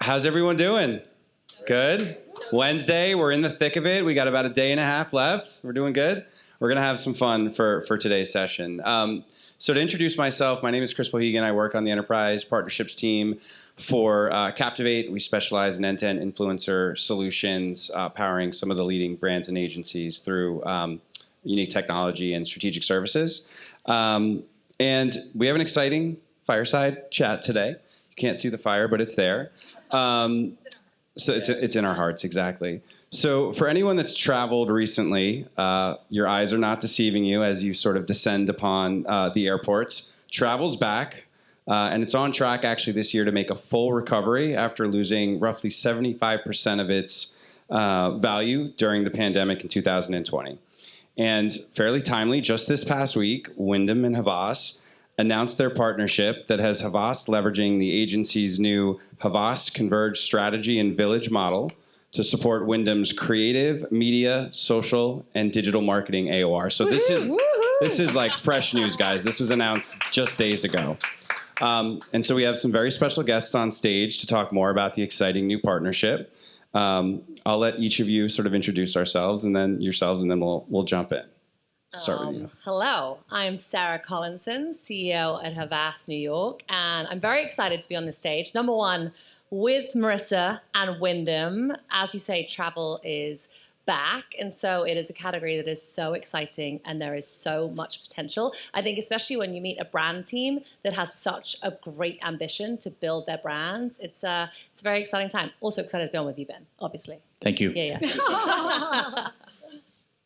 How's everyone doing? Good? Wednesday, we're in the thick of it. We got about a day and a half left. We're doing good. We're going to have some fun for today's session. So to introduce myself, my name is Chris Boghigian. I work on the enterprise partnerships team for Captivate. We specialize in end-to-end influencer solutions, powering some of the leading brands and agencies through unique technology and strategic services. And we have an exciting fireside chat today. You can't see the fire, but it's there. So it's in our hearts, exactly. So for anyone that's traveled recently, your eyes are not deceiving you as you sort of descend upon the airports. Travel's back, and it's on track actually this year to make a full recovery after losing roughly 75% of its value during the pandemic in 2020. And fairly timely, just this past week, Wyndham and Havas announced their partnership that has Havas leveraging the agency's new Havas Converged Strategy and Village model to support Wyndham's creative, media, social, and digital marketing AOR. So this is like fresh news, guys. This was announced just days ago. And so we have some very special guests on stage to talk more about the exciting new partnership. I'll let each of you sort of introduce yourselves, and then we'll jump in. Start with you. Hello, I'm Sarah Collinson, CEO at Havas New York, and I'm very excited to be on this stage. Number one, with Marissa and Wyndham. As you say, travel is back, and so it is a category that is so exciting, and there is so much potential. I think especially when you meet a brand team that has such a great ambition to build their brands, it's a very exciting time. Also excited to be on with you, Ben, obviously. Thank you. Yeah.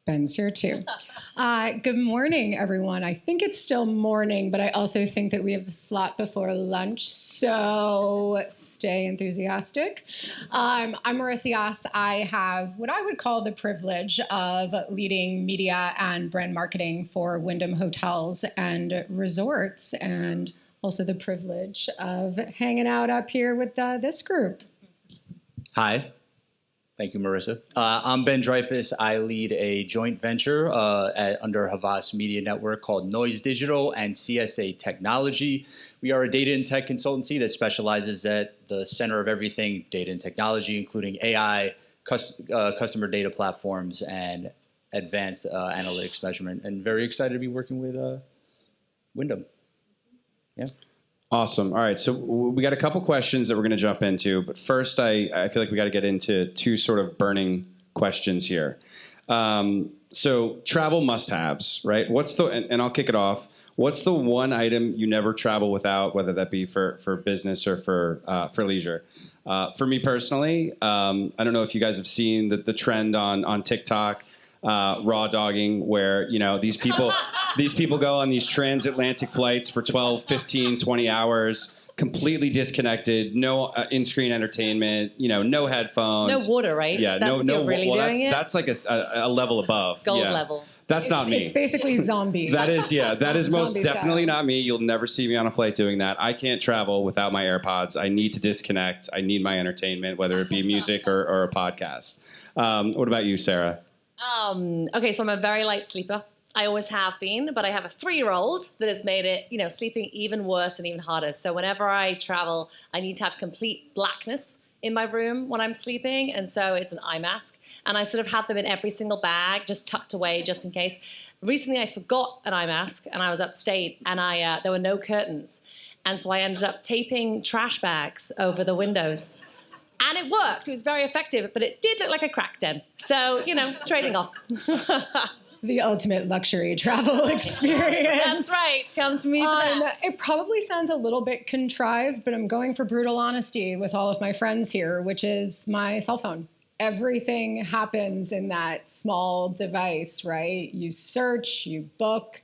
Ben's here too. Good morning, everyone. I think it's still morning, but I also think that we have the slot before lunch, so stay enthusiastic. I'm Marissa Yoss. I have what I would call the privilege of leading media and brand marketing for Wyndham Hotels and Resorts, and also the privilege of hanging out up here with this group. Hi. Thank you, Marissa. I'm Ben Dreyfuss. I lead a joint venture under Havas Media Network called Noise Digital and CSA Technology. We are a data and tech consultancy that specializes at the center of everything data and technology, including AI, customer data platforms, and advanced analytics measurement. And very excited to be working with Wyndham. Yeah. Awesome. All right. So we got a couple questions that we're going to jump into. But first, I feel like we got to get into two sort of burning questions here. So travel must-haves, right? And I'll kick it off. What's the one item you never travel without, whether that be for business or for leisure? For me personally, I don't know if you guys have seen the trend on TikTok, raw dogging, where these people go on these transatlantic flights for 12, 15, 20 hours, completely disconnected, no in-screen entertainment, no headphones. No water, right? Yeah, that's no. Really well, doing that's like a level above. Gold level. That's not me. It's basically zombie. That is most definitely style. not me. You'll never see me on a flight doing that. I can't travel without my AirPods. I need to disconnect. I need my entertainment, whether it be music or a podcast. What about you, Sarah? Okay, so I'm a very light sleeper. I always have been, but I have a 3-year-old that has made it, sleeping even worse and even harder. So whenever I travel, I need to have complete blackness in my room when I'm sleeping, and so it's an eye mask. And I sort of have them in every single bag, just tucked away, just in case. Recently, I forgot an eye mask, and I was upstate, and there were no curtains. And so I ended up taping trash bags over the windows. And it worked. It was very effective, but it did look like a crack den. So, trading off. The ultimate luxury travel experience. That's right. Come to me for that. It probably sounds a little bit contrived, but I'm going for brutal honesty with all of my friends here, which is my cell phone. Everything happens in that small device, right? You search, you book,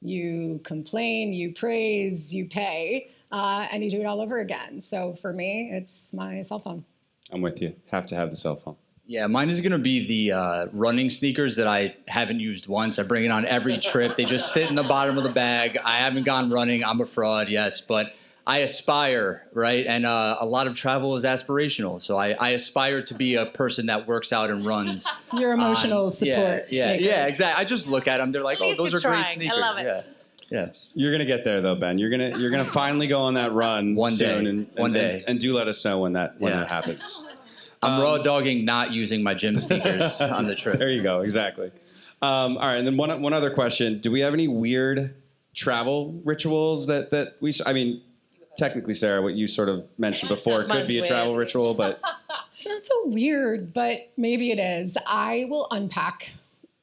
you complain, you praise, you pay, and you do it all over again. So for me, it's my cell phone. I'm with you. Have to have the cell phone. Yeah, mine is going to be the running sneakers that I haven't used once. I bring it on every trip. They just sit in the bottom of the bag. I haven't gone running. I'm a fraud, yes, but I aspire, right? And a lot of travel is aspirational. So I aspire to be a person that works out and runs. Your emotional support. Yeah, exactly. I just look at them. They're like, At least those are you're great trying. sneakers. I love it. Yeah. Yeah. You're gonna get there though, Ben. You're gonna finally go on that run One soon, day. One day. and do let us know when that Yeah. happens. I'm raw dogging not using my gym sneakers on the trip. There you go. Exactly. All right, and then one other question: do we have any weird travel rituals that we? I mean, technically, Sarah, what you sort of mentioned before could Mine's be a travel weird. ritual, but It's not so weird, but maybe it is. I will unpack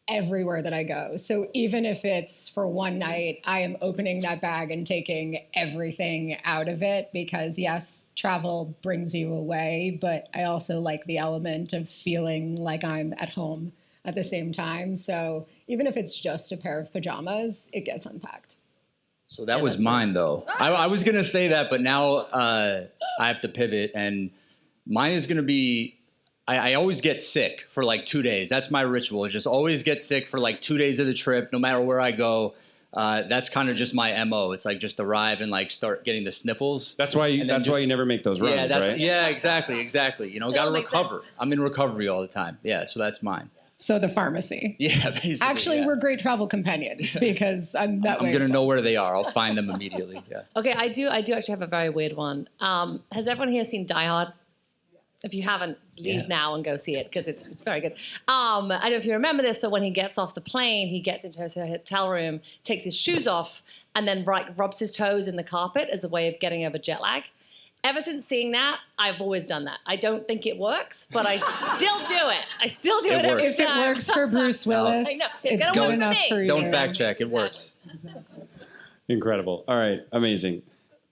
everywhere that I go. So even if it's for one night, I am opening that bag and taking everything out of it because, yes, travel brings you away, but I also like the element of feeling like I'm at home at the same time. So even if it's just a pair of pajamas, it gets unpacked. So that was mine, though. I was going to say that, but now I have to pivot. And mine is going to be, I always get sick for like 2 days. That's my ritual. Just always get sick for like 2 days of the trip, no matter where I go. That's kind of just my MO. It's like just arrive and like start getting the sniffles. that's why you never make those runs, right? Yeah, exactly. You know, got to all makes recover. sense. I'm in recovery all the time. Yeah, so that's mine. So the pharmacy. Yeah, basically. Actually, yeah. we're great travel companions because I'm that way. I'm going as to well. know where they are. I'll find them immediately. Yeah. Okay, I do actually have a very weird one. Has everyone here seen Die Hard? If you haven't, leave now and go see it because it's very good. I don't know if you remember this, but when he gets off the plane, he gets into his hotel room, takes his shoes off, and then rubs his toes in the carpet as a way of getting over jet lag. Ever since seeing that, I've always done that. I don't think it works, but I still do it. I still do it every works. If it time. works for Bruce Willis, I know. it's It's gonna good work for enough me. for you. Don't fact check. It works. Incredible. All right, amazing.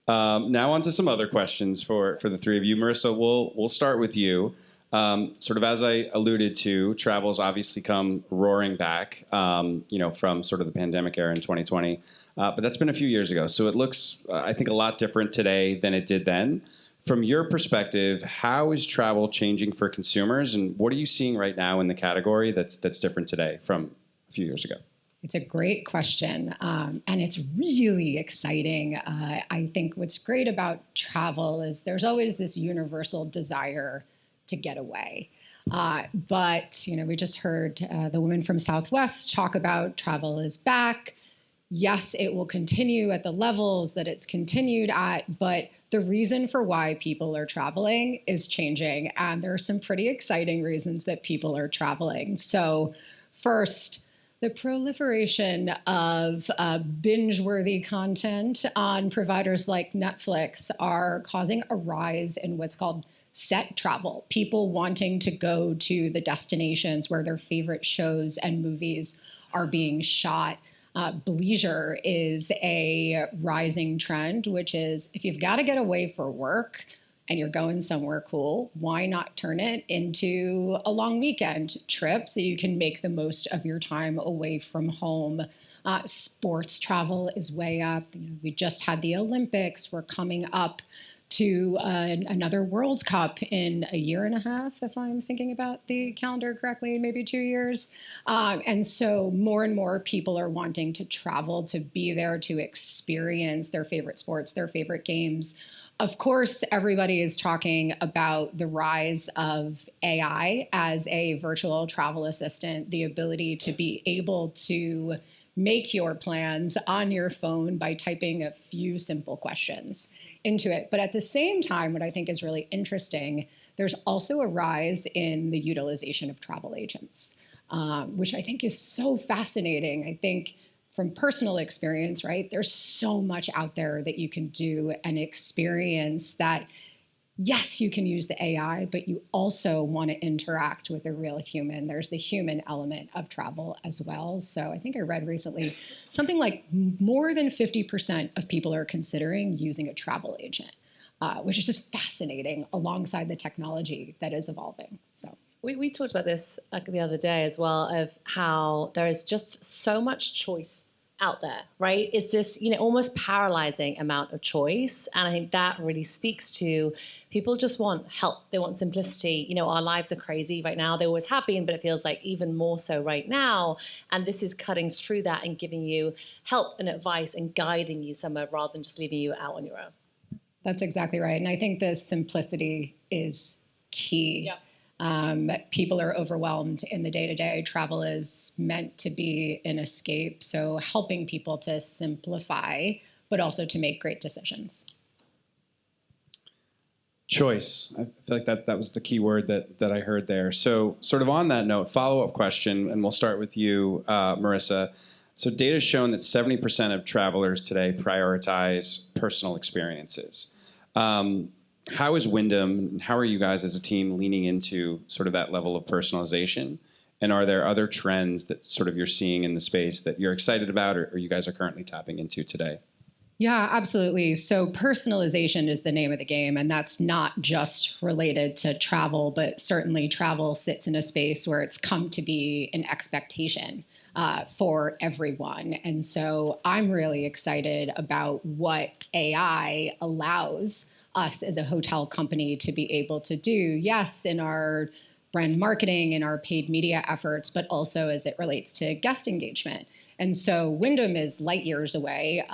Now on to some other questions for the three of you. Marissa, we'll start with you. Sort of as I alluded to, travel's obviously come roaring back, from sort of the pandemic era in 2020. But that's been a few years ago. So it looks, I think, a lot different today than it did then. From your perspective, how is travel changing for consumers, and what are you seeing right now in the category that's different today from a few years ago? It's a great question, and it's really exciting. I think what's great about travel is there's always this universal desire to get away. But, we just heard the woman from Southwest talk about travel is back. Yes, it will continue at the levels that it's continued at, but the reason for why people are traveling is changing. And there are some pretty exciting reasons that people are traveling. So first, the proliferation of binge-worthy content on providers like Netflix are causing a rise in what's called set travel, people wanting to go to the destinations where their favorite shows and movies are being shot. Bleisure is a rising trend, which is if you've got to get away for work and you're going somewhere cool, why not turn it into a long weekend trip so you can make the most of your time away from home? Sports travel is way up. We just had the Olympics. We're coming up to another World Cup in a year and a half, if I'm thinking about the calendar correctly, maybe 2 years. And so more and more people are wanting to travel, to be there, to experience their favorite sports, their favorite games. Of course, everybody is talking about the rise of AI as a virtual travel assistant, the ability to be able to make your plans on your phone by typing a few simple questions into it. But at the same time, what I think is really interesting, there's also a rise in the utilization of travel agents, which I think is so fascinating. I think from personal experience, right, there's so much out there that you can do and experience that, yes, you can use the AI, but you also want to interact with a real human. There's the human element of travel as well. So I think I read recently something like more than 50% of people are considering using a travel agent, which is just fascinating alongside the technology that is evolving. So We talked about this the other day as well, of how there is just so much choice out there, right? It's this, almost paralyzing amount of choice. And I think that really speaks to people just want help. They want simplicity. Our lives are crazy right now. They always have been, but it feels like even more so right now. And this is cutting through that and giving you help and advice and guiding you somewhere rather than just leaving you out on your own. that's exactly right. And I think the simplicity is key. Yeah. People are overwhelmed in the day-to-day. Travel is meant to be an escape. So helping people to simplify, but also to make great decisions. Choice. I feel like that was the key word that I heard there. So sort of on that note, follow-up question, and we'll start with you, Marissa. So data has shown that 70% of travelers today prioritize personal experiences. How is Wyndham, how are you guys as a team leaning into sort of that level of personalization? And are there other trends that sort of you're seeing in the space that you're excited about or you guys are currently tapping into today? Yeah, absolutely. So personalization is the name of the game, and that's not just related to travel, but certainly travel sits in a space where it's come to be an expectation for everyone. And so I'm really excited about what AI allows us as a hotel company to be able to do, yes, in our brand marketing and our paid media efforts, but also as it relates to guest engagement. And so Wyndham is light years away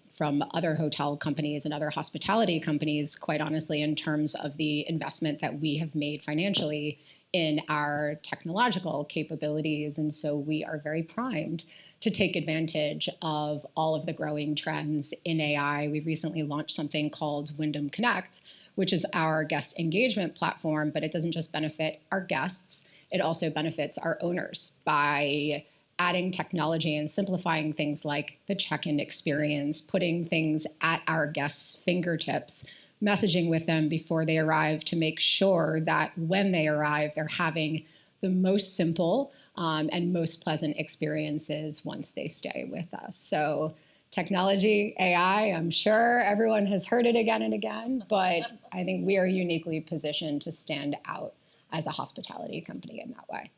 from other hotel companies and other hospitality companies, quite honestly, in terms of the investment that we have made financially in our technological capabilities. And so we are very primed to take advantage of all of the growing trends in AI. We recently launched something called Wyndham Connect, which is our guest engagement platform, but it doesn't just benefit our guests, it also benefits our owners by adding technology and simplifying things like the check-in experience, putting things at our guests' fingertips, messaging with them before they arrive to make sure that when they arrive, they're having the most simple and most pleasant experiences once they stay with us. So technology, AI, I'm sure everyone has heard it again and again, but I think we are uniquely positioned to stand out as a hospitality company in that way.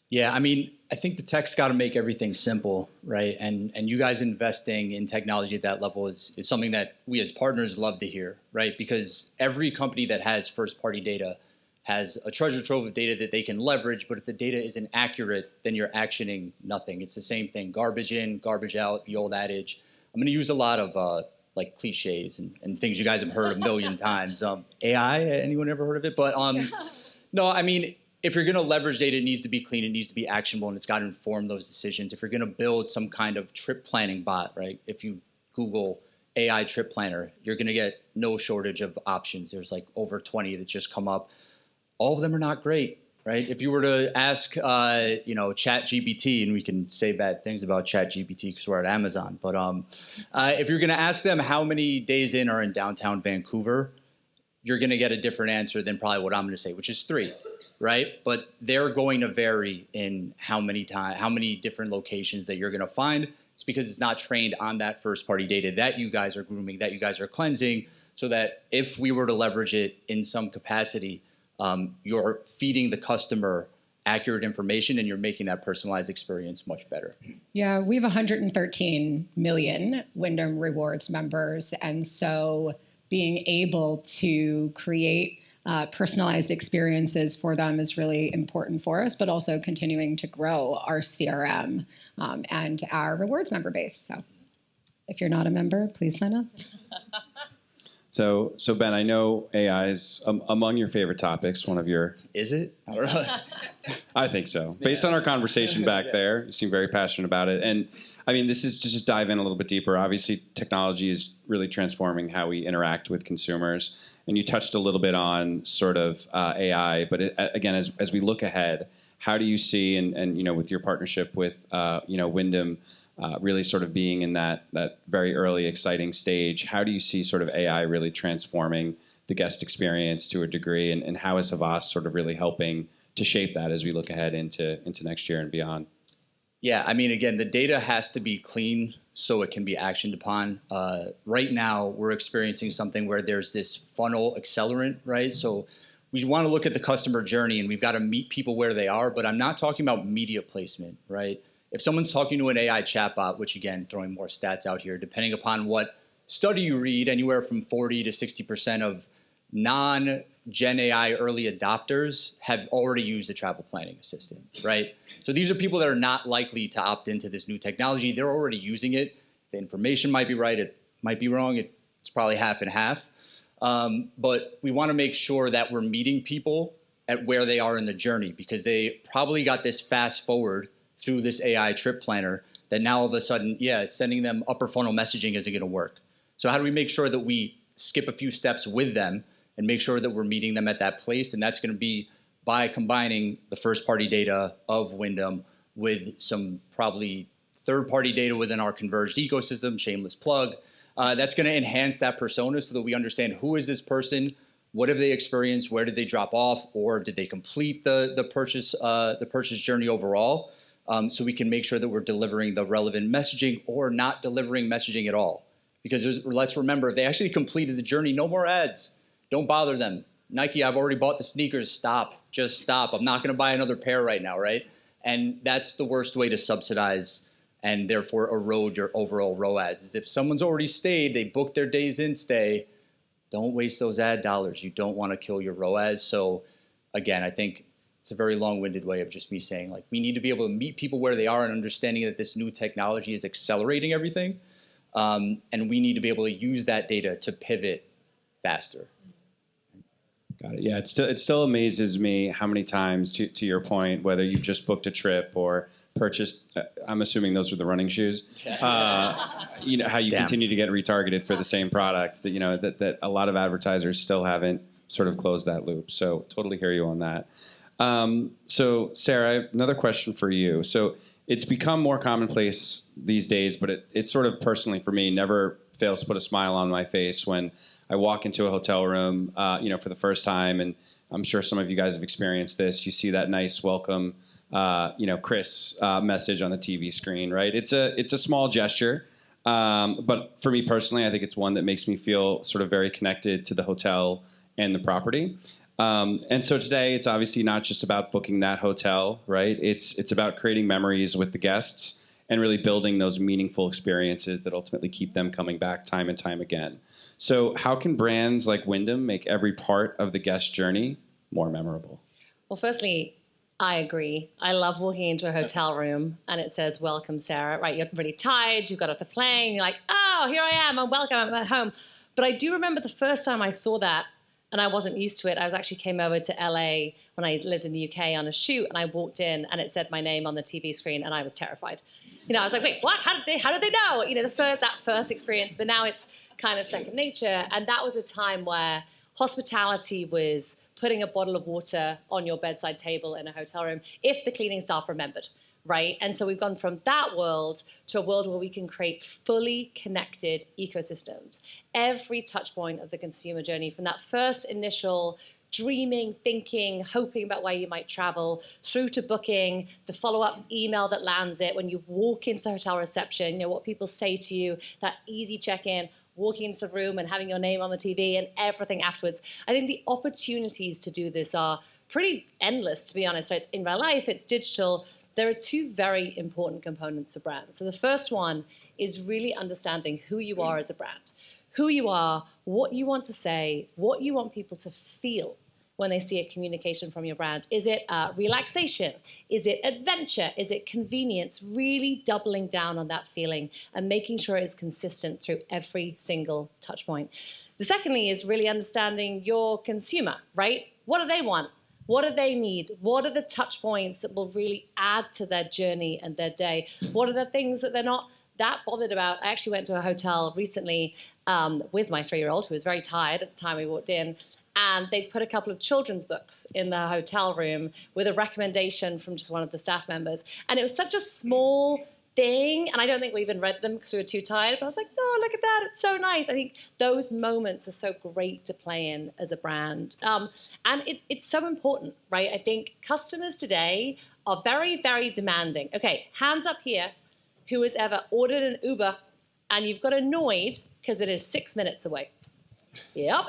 Yeah, I mean, I think the tech's got to make everything simple, right? And you guys investing in technology at that level is something that we as partners love to hear, right? Because every company that has first-party data has a treasure trove of data that they can leverage, but if the data isn't accurate, then you're actioning nothing. It's the same thing, garbage in, garbage out, the old adage. I'm going to use a lot of like cliches and things you guys have heard a million times. AI, anyone ever heard of it? But no, I mean, if you're going to leverage data, it needs to be clean, it needs to be actionable, and it's got to inform those decisions. If you're going to build some kind of trip planning bot, right? If you Google AI trip planner, you're going to get no shortage of options. There's like over 20 that just come up. All of them are not great, right? If you were to ask, ChatGPT, and we can say bad things about ChatGPT because we're at Amazon, but if you're going to ask them how many days in are in downtown Vancouver, you're going to get a different answer than probably what I'm going to say, which is 3. Right? But they're going to vary in how many different locations that you're going to find. It's because it's not trained on that first party data that you guys are grooming, that you guys are cleansing, so that if we were to leverage it in some capacity, you're feeding the customer accurate information and you're making that personalized experience much better. Yeah, we have 113 million Wyndham Rewards members. And so being able to create personalized experiences for them is really important for us, but also continuing to grow our CRM and our rewards member base. So if you're not a member, please sign up. So Ben, I know AI is among your favorite topics, one of your... Is it? I don't know. I think so. Based on our conversation back there, you seem very passionate about it. And I mean, this is to just dive in a little bit deeper. Obviously, technology is really transforming how we interact with consumers. And you touched a little bit on sort of AI, but again, as we look ahead, how do you see, and with your partnership with Wyndham, really sort of being in that very early, exciting stage, how do you see sort of AI really transforming the guest experience to a degree, and how is Havas sort of really helping to shape that as we look ahead into next year and beyond? Yeah, I mean, again, the data has to be clean so it can be actioned upon. Right now, we're experiencing something where there's this funnel accelerant, right? So we want to look at the customer journey, and we've got to meet people where they are, but I'm not talking about media placement, right? If someone's talking to an AI chatbot, which again, throwing more stats out here, depending upon what study you read, anywhere from 40 to 60% of non-Gen AI early adopters have already used a travel planning assistant, right? So these are people that are not likely to opt into this new technology. They're already using it. The information might be right. It might be wrong. It's probably half and half. But we want to make sure that we're meeting people at where they are in the journey, because they probably got this fast forward through this AI trip planner that now all of a sudden, sending them upper funnel messaging isn't going to work. So how do we make sure that we skip a few steps with them and make sure that we're meeting them at that place? And that's going to be by combining the first-party data of Wyndham with some probably third-party data within our converged ecosystem, shameless plug. That's going to enhance that persona so that we understand who is this person, what have they experienced, where did they drop off, or did they complete the purchase journey overall, so we can make sure that we're delivering the relevant messaging or not delivering messaging at all. Because let's remember, if they actually completed the journey, no more ads. Don't bother them. Nike, I've already bought the sneakers. Stop. Just stop. I'm not going to buy another pair right now, right? And that's the worst way to subsidize and therefore erode your overall ROAS. Is if someone's already stayed, they booked their days in stay, don't waste those ad dollars. You don't want to kill your ROAS. So again, I think it's a very long-winded way of just me saying, like, we need to be able to meet people where they are and understanding that this new technology is accelerating everything. And we need to be able to use that data to pivot faster. Got it. Yeah, it still amazes me how many times, to your point, whether you've just booked a trip or purchased, I'm assuming those were the running shoes, how you continue to get retargeted for the same products that, that a lot of advertisers still haven't sort of closed that loop. So totally hear you on that. So Sarah, I have another question for you. So it's become more commonplace these days, but it sort of personally for me never fails to put a smile on my face when I walk into a hotel room, for the first time, and I'm sure some of you guys have experienced this. You see that nice welcome, Chris message on the TV screen, right? It's a small gesture, but for me personally, I think it's one that makes me feel sort of very connected to the hotel and the property. And so today, it's obviously not just about booking that hotel, right? It's about creating memories with the guests and really building those meaningful experiences that ultimately keep them coming back time and time again. So how can brands like Wyndham make every part of the guest journey more memorable? Well, firstly, I agree. I love walking into a hotel room and it says, "Welcome, Sarah," right? You're really tired, you've got off the plane, you're like, "Oh, here I am, I'm welcome, I'm at home." But I do remember the first time I saw that, and I wasn't used to it. I came over to LA when I lived in the UK on a shoot, and I walked in and it said my name on the TV screen, and I was terrified. I was like, wait, what? How did they know? That first experience, but now it's kind of second nature. And that was a time where hospitality was putting a bottle of water on your bedside table in a hotel room if the cleaning staff remembered, right? And so we've gone from that world to a world where we can create fully connected ecosystems. Every touch point of the consumer journey, from that first initial dreaming, thinking, hoping about where you might travel, through to booking, the follow-up email that lands it, when you walk into the hotel reception, what people say to you, that easy check-in, walking into the room and having your name on the TV, and everything afterwards. I think the opportunities to do this are pretty endless, to be honest. So it's in real life, it's digital. There are two very important components for brands. So the first one is really understanding who you are as a brand. Who you are, what you want to say, what you want people to feel when they see a communication from your brand. Is it relaxation? Is it adventure? Is it convenience? Really doubling down on that feeling and making sure it's consistent through every single touch point. The secondly is really understanding your consumer, right? What do they want? What do they need? What are the touch points that will really add to their journey and their day? What are the things that they're not that bothered about? I actually went to a hotel recently with my 3-year-old, who was very tired at the time we walked in, and they'd put a couple of children's books in the hotel room with a recommendation from just one of the staff members. And it was such a small thing, and I don't think we even read them because we were too tired, but I was like, oh, look at that, it's so nice. I think those moments are so great to play in as a brand. And it's so important, right? I think customers today are very, very demanding. Okay, hands up here, who has ever ordered an Uber and you've got annoyed because it is 6 minutes away? Yep.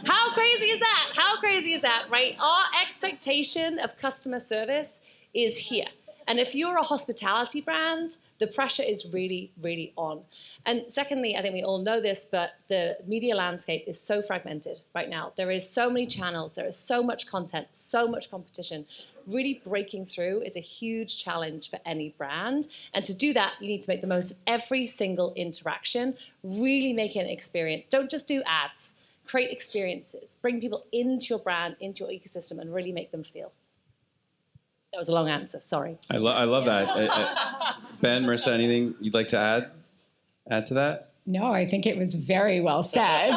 How crazy is that? How crazy is that, right? Our expectation of customer service is here. And if you're a hospitality brand, the pressure is really, really on. And secondly, I think we all know this, but the media landscape is so fragmented right now. There is so many channels, there is so much content, so much competition. Really breaking through is a huge challenge for any brand. And to do that, you need to make the most of every single interaction, really make it an experience. Don't just do ads. create experiences, bring people into your brand, into your ecosystem, and really make them feel. That was a long answer, sorry. I love that. Ben, Marissa, anything you'd like to add to that? No, I think it was very well said.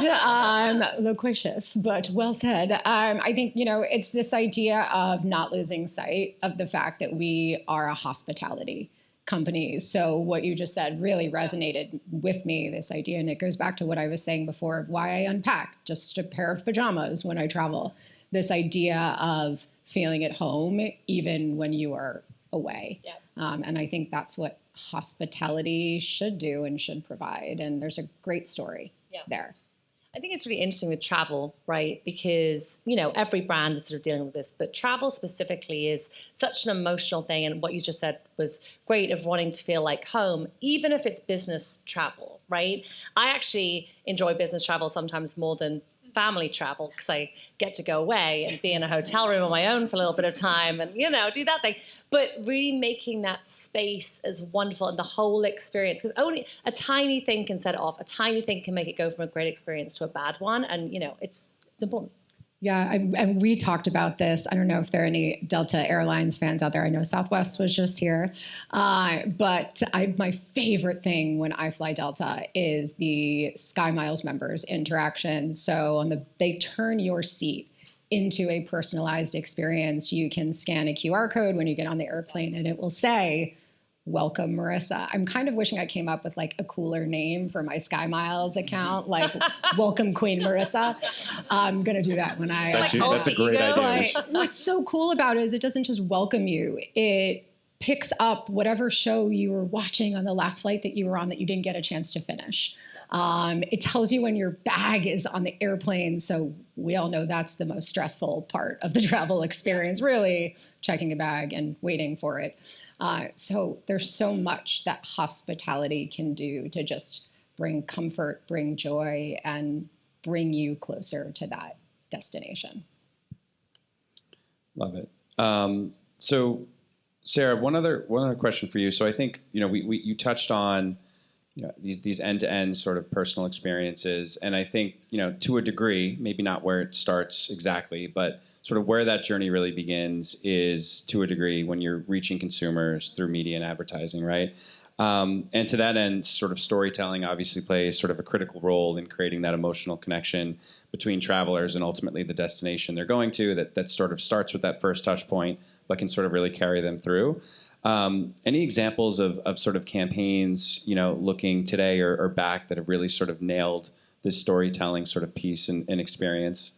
Loquacious, but well said. I think, it's this idea of not losing sight of the fact that we are a hospitality company. So what you just said really resonated with me, this idea. And it goes back to what I was saying before of why I unpack just a pair of pajamas when I travel. This idea of feeling at home even when you are away. Yeah. And I think that's what hospitality should do and should provide. And there's a great story there. I think it's really interesting with travel, right? Because, every brand is sort of dealing with this, but travel specifically is such an emotional thing. And what you just said was great of wanting to feel like home, even if it's business travel, right? I actually enjoy business travel sometimes more than family travel because I get to go away and be in a hotel room on my own for a little bit of time and, do that thing. But really making that space as wonderful and the whole experience, because only a tiny thing can set it off. A tiny thing can make it go from a great experience to a bad one. And, it's important. Yeah, and we talked about this. I don't know if there are any Delta Airlines fans out there. I know Southwest was just here. But my favorite thing when I fly Delta is the Sky Miles members interaction. So they turn your seat into a personalized experience. You can scan a QR code when you get on the airplane and it will say, "Welcome, Marissa." I'm kind of wishing I came up with like a cooler name for my Sky Miles account, like "Welcome, Queen Marissa." I'm going to do that when That's a great idea. But what's so cool about it is it doesn't just welcome you. It picks up whatever show you were watching on the last flight that you were on that you didn't get a chance to finish. It tells you when your bag is on the airplane. So we all know that's the most stressful part of the travel experience, really, checking a bag and waiting for it. So there's so much that hospitality can do to just bring comfort, bring joy, and bring you closer to that destination. Love it. So, Sarah, one other question for you. So I think you touched on these end-to-end sort of personal experiences, and I think to a degree, maybe not where it starts exactly, but sort of where that journey really begins is to a degree when you're reaching consumers through media and advertising, right? And to that end, sort of storytelling obviously plays sort of a critical role in creating that emotional connection between travelers and ultimately the destination they're going to. That sort of starts with that first touch point, but can sort of really carry them through. Any examples of sort of campaigns, looking today or back that have really sort of nailed this storytelling sort of piece and experience?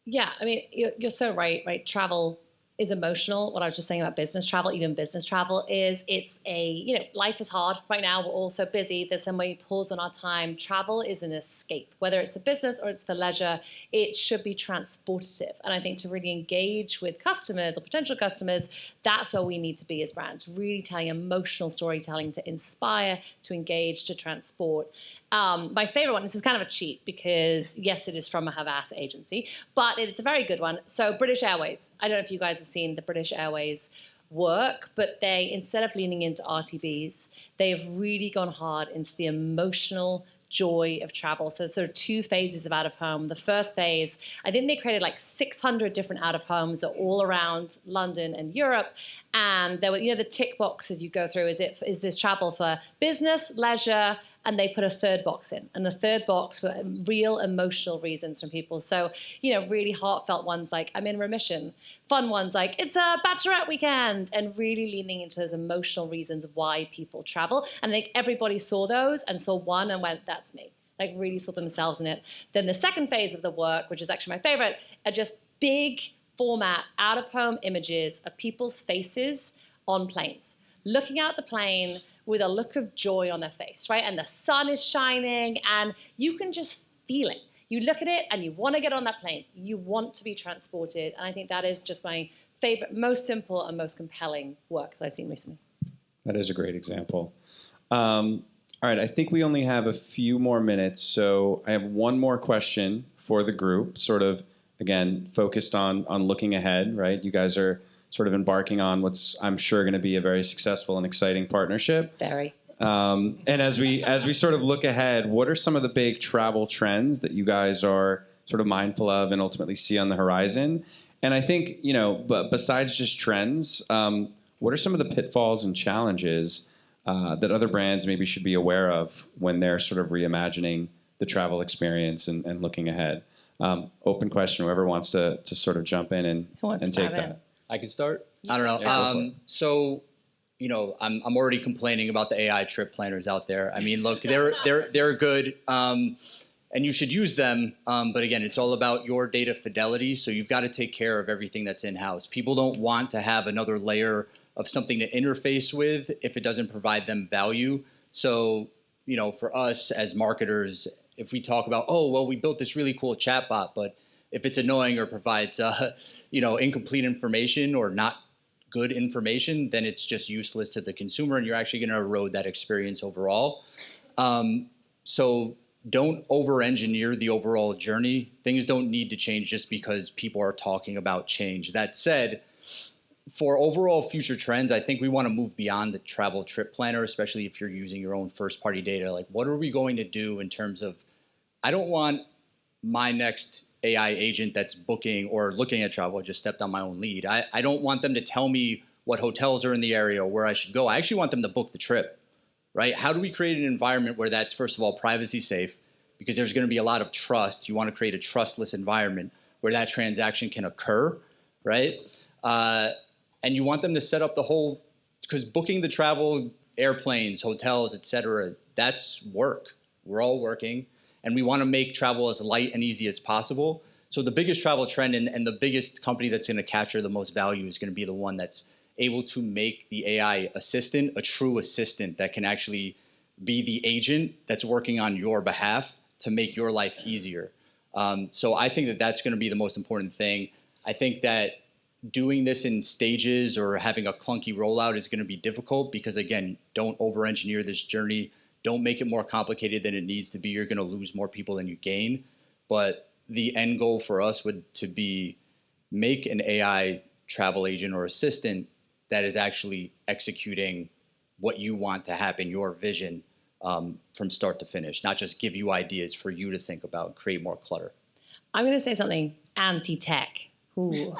Yeah, I mean, you're so right? Travel is emotional. What I was just saying about business travel, even business travel life is hard right now. We're all so busy. There's some way we pause on our time. Travel is an escape. Whether it's a business or it's for leisure, it should be transportative. And I think to really engage with customers or potential customers, that's where we need to be as brands, really telling emotional storytelling to inspire, to engage, to transport. My favorite one, this is kind of a cheat because, yes, it is from a Havas agency, but it's a very good one. So British Airways. I don't know if you guys have seen the British Airways work, but they, instead of leaning into RTBs, they've really gone hard into the emotional joy of travel. So there's sort of two phases of out of home. The first phase, I think they created like 600 different out of homes all around London and Europe. And there were, the tick boxes you go through. Is this travel for business, leisure? And they put a third box in, and the third box for real emotional reasons from people. So, really heartfelt ones like I'm in remission, fun ones like it's a bachelorette weekend, and really leaning into those emotional reasons why people travel. And I think everybody saw those and saw one and went, that's me. Like really saw themselves in it. Then the second phase of the work, which is actually my favorite, are just big format out-of-home images of people's faces on planes, looking out the plane with a look of joy on their face, right? And the sun is shining and you can just feel it. You look at it and you want to get on that plane. You want to be transported. And I think that is just my favorite, most simple and most compelling work that I've seen recently. That is a great example. All right, I think we only have a few more minutes. So I have one more question for the group, sort of, again, focused on looking ahead, right? You guys are sort of embarking on what's, I'm sure, going to be a very successful and exciting partnership. Very. And as we sort of look ahead, what are some of the big travel trends that you guys are sort of mindful of and ultimately see on the horizon. And I think, but besides just trends, what are some of the pitfalls and challenges that other brands maybe should be aware of when they're sort of reimagining the travel experience and looking ahead? Open question, whoever wants to sort of jump in and take that. I can start? I don't know. Yeah, So, I'm already complaining about the AI trip planners out there. I mean, look, they're good, and you should use them. But again, it's all about your data fidelity. So you've got to take care of everything that's in-house. People don't want to have another layer of something to interface with if it doesn't provide them value. So, for us as marketers, if we talk about, we built this really cool chatbot, but if it's annoying or provides, incomplete information or not good information, then it's just useless to the consumer, and you're actually going to erode that experience overall. So don't over-engineer the overall journey. Things don't need to change just because people are talking about change. That said, for overall future trends, I think we want to move beyond the travel trip planner, especially if you're using your own first-party data. Like, what are we going to do in terms of, I don't want my next AI agent that's booking or looking at travel, I just stepped on my own lead. I don't want them to tell me what hotels are in the area or where I should go. I actually want them to book the trip, right? How do we create an environment where that's, first of all, privacy safe? Because there's going to be a lot of trust. You want to create a trustless environment where that transaction can occur, right? And you want them to set up the whole, because booking the travel, airplanes, hotels, et cetera, that's work. We're all working. And we want to make travel as light and easy as possible. So the biggest travel trend and the biggest company that's going to capture the most value is going to be the one that's able to make the AI assistant a true assistant that can actually be the agent that's working on your behalf to make your life easier. So I think that that's going to be the most important thing. I think that doing this in stages or having a clunky rollout is going to be difficult because, again, don't over-engineer this journey. Don't make it more complicated than it needs to be. You're going to lose more people than you gain. But the end goal for us would to be make an AI travel agent or assistant that is actually executing what you want to happen, your vision from start to finish, not just give you ideas for you to think about, create more clutter. I'm going to say something anti-tech. Ooh.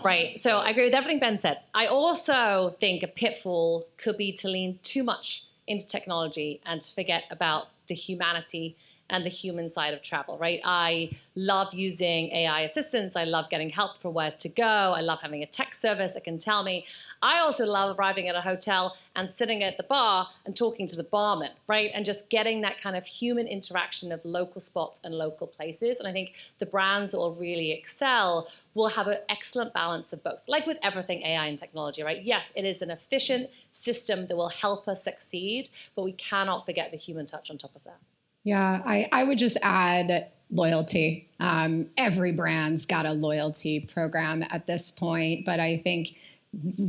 Right. So I agree with everything Ben said. I also think a pitfall could be to lean too much into technology and to forget about the humanity and the human side of travel, right? I love using AI assistants. I love getting help for where to go. I love having a tech service that can tell me. I also love arriving at a hotel and sitting at the bar and talking to the barman, right? And just getting that kind of human interaction of local spots and local places. And I think the brands that will really excel will have an excellent balance of both. Like with everything AI and technology, right? Yes, it is an efficient system that will help us succeed, but we cannot forget the human touch on top of that. Yeah, I would just add loyalty. Every brand's got a loyalty program at this point, but I think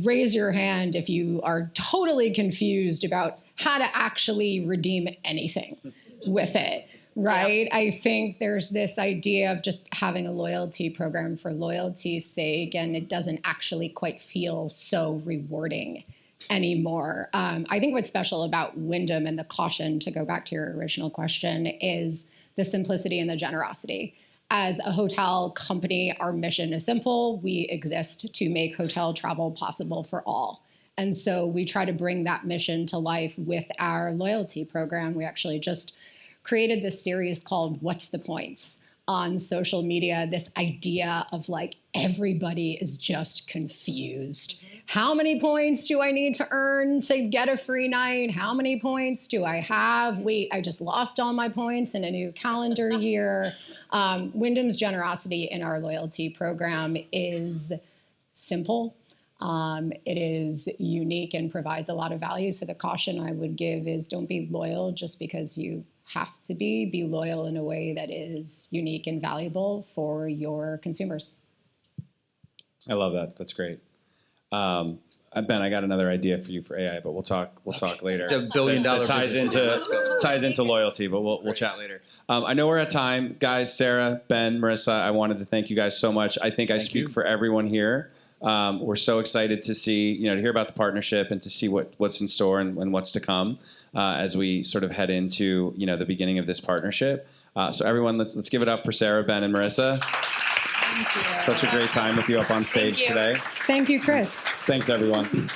raise your hand if you are totally confused about how to actually redeem anything with it, right? Yeah. I think there's this idea of just having a loyalty program for loyalty's sake, and it doesn't actually quite feel so rewarding anymore. I think what's special about Wyndham and the caution, to go back to your original question, is the simplicity and the generosity. As a hotel company, our mission is simple. We exist to make hotel travel possible for all. And so we try to bring that mission to life with our loyalty program. We actually just created this series called What's the Points on social media, this idea of like everybody is just confused. How many points do I need to earn to get a free night? How many points do I have? Wait, I just lost all my points in a new calendar year. Wyndham's generosity in our loyalty program is simple. It is unique and provides a lot of value. So the caution I would give is don't be loyal just because you have to be. Be loyal in a way that is unique and valuable for your consumers. I love that. That's great. Ben, I got another idea for you for AI, but we'll talk later. It's $1 billion. Ties into loyalty, but we'll chat later. I know we're at time, guys. Sarah, Ben, Marissa, I wanted to thank you guys so much. I think I speak for everyone here We're so excited to see, to hear about the partnership and to see what's in store and what's to come as we sort of head into, the beginning of this partnership. So everyone, let's give it up for Sarah, Ben, and Marissa. Thank you. Such a great time with you up on stage today. Thank you, Chris. Thanks, everyone.